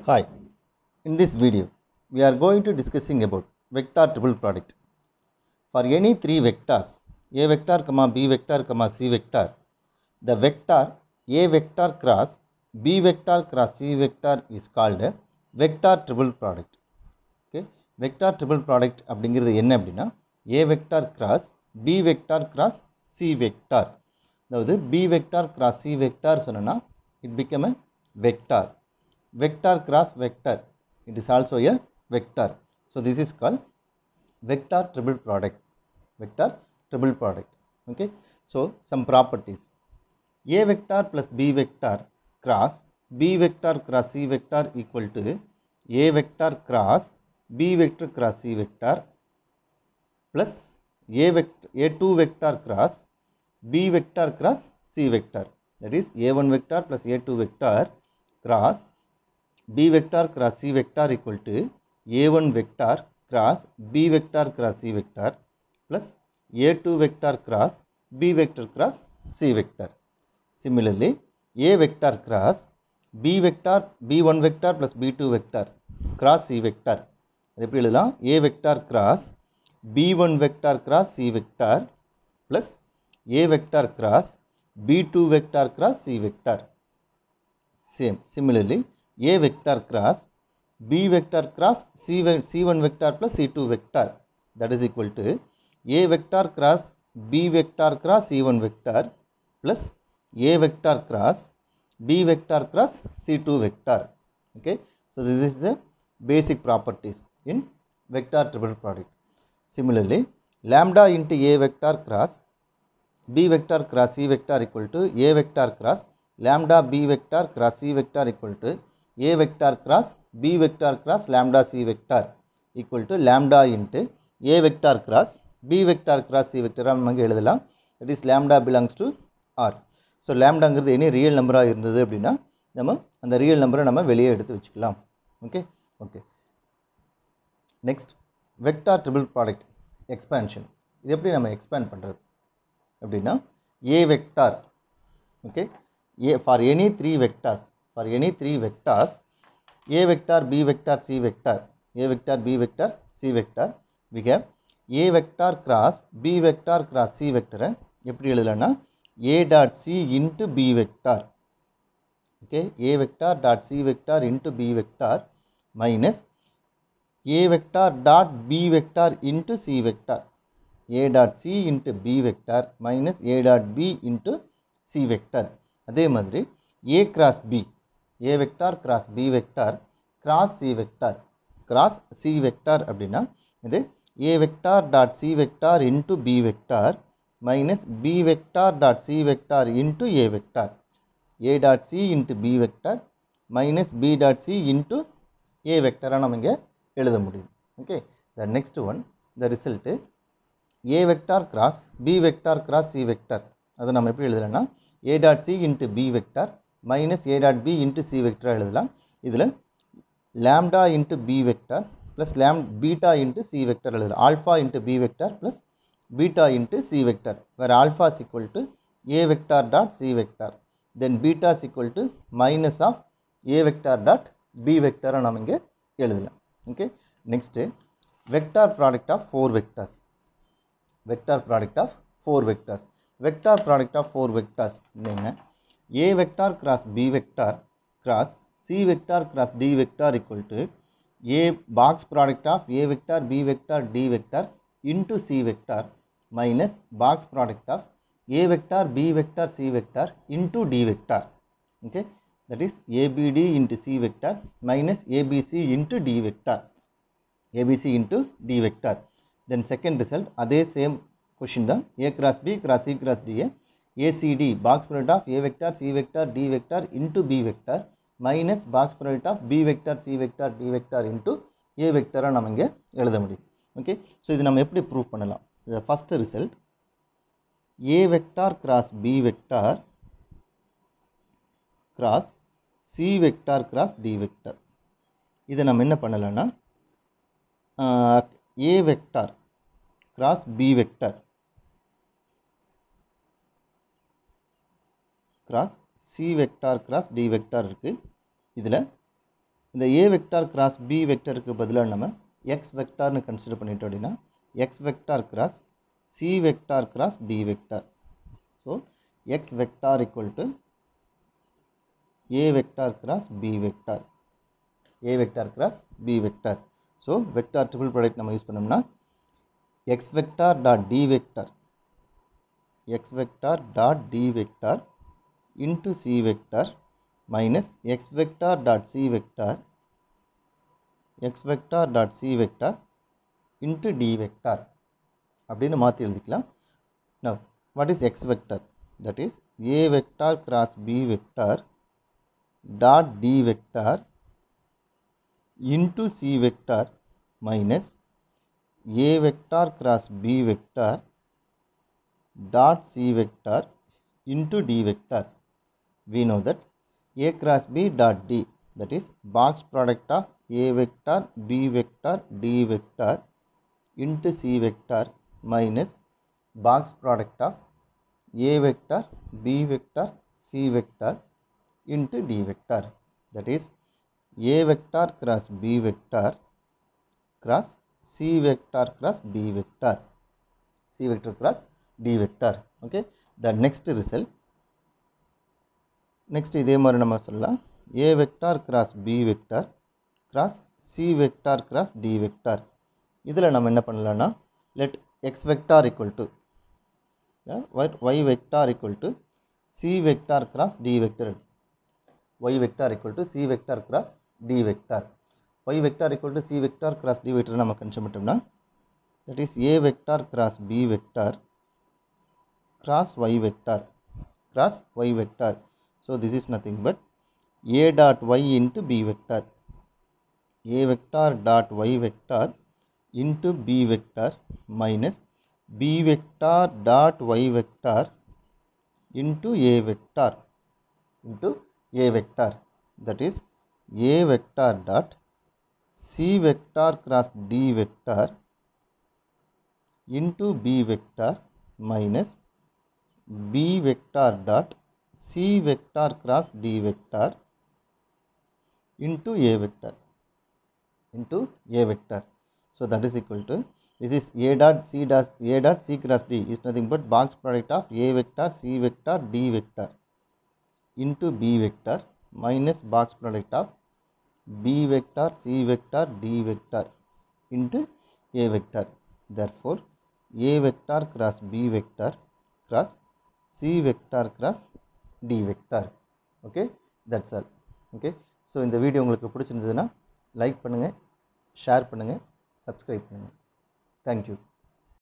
Hi, in this video we are going to discussing about vector triple product. For any three vectors a vector comma b vector comma c vector, the vector a vector cross b vector cross c vector is called a vector triple product. Okay, vector triple product அப்படிங்கிறது என்ன அப்படின்னா a vector cross b vector cross c vector. அதாவது b vector cross c vector சொன்னா it become a vector. Vector cross vector, it is also a vector. So this is called vector triple product. Vector triple product. Okay, so some properties: a vector plus b vector cross b vector cross c vector equal to a vector cross b vector cross c vector plus a2 vector cross b vector cross c vector. That is a1 vector plus a2 vector cross b vector cross c vector equal to a1 vector cross b vector cross c vector plus a2 vector cross b vector cross c vector. Similarly, a vector cross b vector b1 vector plus b2 vector cross c vector. அது எப்படி எழுதலாம்? a vector cross b1 vector cross c vector plus a vector cross b2 vector cross c vector. Same. Similarly, a vector cross b vector cross c1 vector plus c2 vector, that is equal to a vector cross b vector cross c1 vector plus a vector cross b vector cross c2 vector. Okay, so this is the basic properties in vector triple product. Similarly, lambda into a vector cross b vector cross c vector equal to a vector cross lambda b vector cross c vector equal to a vector cross b vector cross lambda c vector equal to lambda into a vector cross b vector cross c vector நமக்கு எழுதலாம். That is lambda belongs to R. So lambdaங்கிறது any real number இருந்தது அப்படின்னா நம்ம அந்த real number நம்ம வெளியே எடுத்து வச்சுக்கலாம். Okay. Next, vector triple product expansion. இது எப்படி நம்ம expand பண்றது அப்படின்னா a vector, okay, for any three vectors a vector b vector c vector, a vector b vector c vector, we have a vector cross b vector cross c vector எப்படி எழுதலாம்னா a dot c into b vector. Okay, a vector dot c vector into b vector minus a vector dot b vector into c vector, a dot c into b vector minus a dot b into c vector. அதே மாதிரி a cross b, a vector cross b vector cross c vector அப்படின்னா இது a vector dot c vector into b vector minus b vector dot c vector into a vector, a dot c into b vector minus b dot c into a vector நம்ம இங்கே எழுத முடியும். Okay, the next one, the result a vector cross b vector cross c vector, அது நம்ம எப்படி எழுதலாம்னா a dot c into b vector minus a dot b into c vector எழுதலாம். இதில் lambda into b vector plus beta into c vector எழுதலாம். alpha into b vector plus beta into c vector, where alpha is equal to a vector dot c vector, then beta is equal to minus of a vector dot b vector நாம் இங்கே எழுதலாம். Okay, next, vector product of four vectors. Vector product of four vectors. Vector product of four vectors என்ன? a vector cross b vector cross c vector cross d vector equal to a box product of a vector b vector d vector into c vector minus box product of a vector b vector c vector into d vector. Okay, that is abd into c vector minus abc into d vector, abc into d vector. Then second result அதே same question தான், a cross b cross c cross d, acd box product of a vector c vector d vector into b vector minus box product of b vector c vector d vector into a vector நம்ம இங்கே எழுத முடியும். Okay, so இது நம்ம எப்படி prove பண்ணலாம்? The first result, a vector cross b vector cross c vector cross d vector, இதை நம்ம என்ன பண்ணலாம்னா a vector cross b vector cross c vector cross d vector இருக்கு. இதில் இந்த a வெக்டார் கிராஸ் b வெக்டருக்கு பதிலாக நம்ம x வெக்டார்னு கன்சிடர் பண்ணிட்டோம் அப்படின்னா x vector cross c vector cross d vector. So x vector equal to a vector cross b vector, a vector cross b vector. So vector triple product நம்ம use பண்ணோம்னா x vector dot d vector, x vector dot d vector into c vector minus x vector dot c vector, x vector dot c vector into d vector அப்படின்னு மாற்றி எழுதிக்கலாம். Now what is x vector? That is a vector cross b vector dot d vector into c vector minus a vector cross b vector dot c vector into d vector. We know that a cross b dot d, that is box product of a vector b vector d vector into c vector minus box product of a vector b vector c vector into d vector, that is a vector cross b vector cross c vector cross d vector, c vector cross d vector. Okay, the next result, next இதே மாதிரி நம்ம சொல்லலாம் a vector cross b vector cross c vector cross d vector. இதில் நம்ம என்ன பண்ணலாம்னா let x vector equal to y vector equal to c vector cross d vector, y vector equal to c vector cross d vector, y vector equal to c vector cross d vector நம்ம consider பண்ணிட்டோம்னா that is a vector cross b vector cross y vector cross y vector. So this is nothing but a dot y into b vector, a vector dot y vector into b vector minus b vector dot y vector into a vector that is a vector dot c vector cross d vector into b vector minus b vector dot c vector cross d vector into a vector So that is equal to, this is a dot c cross d is nothing but box product of a vector c vector d vector into b vector minus box product of b vector c vector d vector into a vector. Therefore a vector cross b vector cross c vector cross d vector. Okay, that's all. Okay, so இந்த video உங்களுக்கு பிடிச்சிருந்ததுன்னா like பண்ணுங்கள், share பண்ணுங்கள், subscribe பண்ணுங்கள். Thank you.